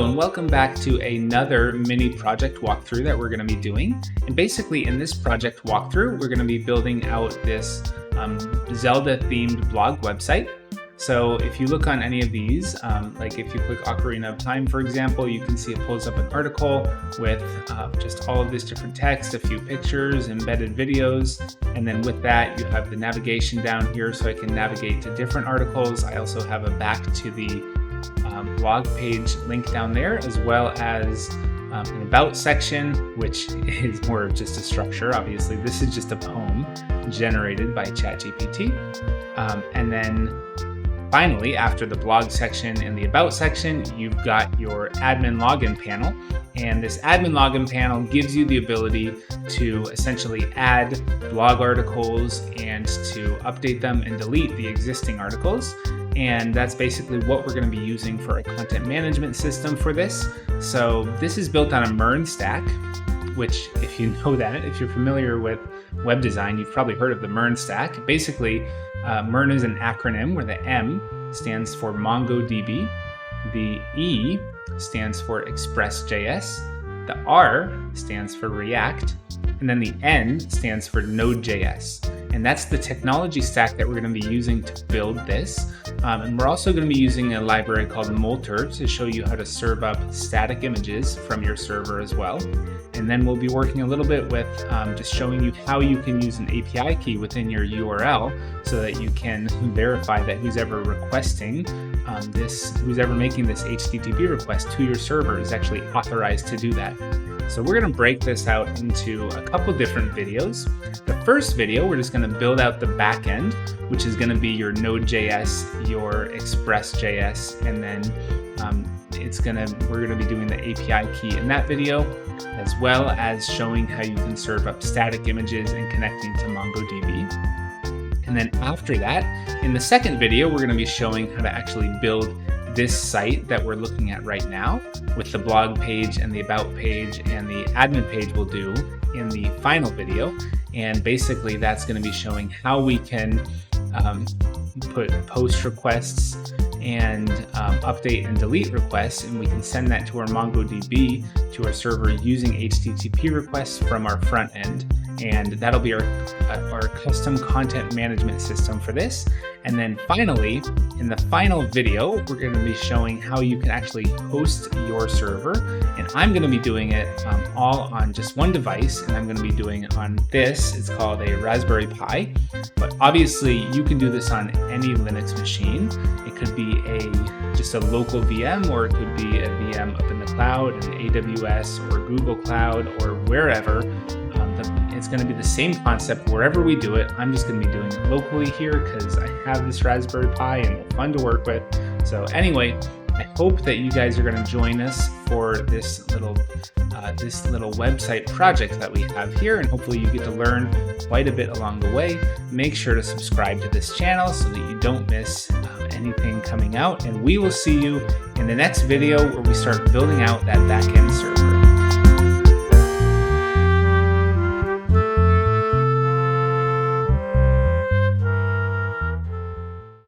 Hello and welcome back to another mini project walkthrough that we're going to be doing. And basically in this project walkthrough, we're going to be building out this Zelda themed blog website. So if you look on any of these, like if you click Ocarina of Time, for example, you can see it pulls up an article with just all of this different text, a few pictures, embedded videos, and then with that you have the navigation down here so I can navigate to different articles. I also have a back to the blog page link down there, as well as an about section, which is more of just a structure. Obviously, this is just a poem generated by ChatGPT. And then finally, after the blog section and the about section, you've got your admin login panel. And this admin login panel gives you the ability to essentially add blog articles and to update them and delete the existing articles. And that's basically what we're going to be using for a content management system for this. So this is built on a MERN stack, which if you know that, if you're familiar with web design, you've probably heard of the MERN stack. Basically, MERN is an acronym where the M stands for MongoDB, the E stands for Express.js, the R stands for React, and then the N stands for Node.js. And that's the technology stack that we're going to be using to build this. And we're also going to be using a library called Molter to show you how to serve up static images from your server as well. And then we'll be working a little bit with just showing you how you can use an API key within your URL so that you can verify that who's ever requesting who's ever making this HTTP request to your server is actually authorized to do that. So we're going to break this out into a couple different videos. The first video, we're just going to build out the back end, which is going to be your Node.js, your Express.js, and then we're going to be doing the API key in that video, as well as showing how you can serve up static images and connecting to MongoDB. And then after that, in the second video, we're going to be showing how to actually build this site that we're looking at right now with the blog page and the about page and the admin page we'll do in the final video. And basically that's going to be showing how we can put post requests and update and delete requests, and we can send that to our MongoDB, to our server, using HTTP requests from our front end. And that'll be our custom content management system for this. And then finally, in the final video, we're going to be showing how you can actually host your server. And I'm going to be doing it all on just one device, and I'm going to be doing it on this. It's called a Raspberry Pi. But obviously, you can do this on any Linux machine. It could be just a local VM, or it could be a VM up in the cloud, in AWS or Google Cloud or wherever. It's going to be the same concept wherever we do it. I'm just going to be doing it locally here because I have this Raspberry Pi and it's fun to work with. So anyway, I hope that you guys are going to join us for this little website project that we have here, and hopefully you get to learn quite a bit along the way. Make sure to subscribe to this channel so that you don't miss anything coming out, and we will see you in the next video where we start building out that backend server.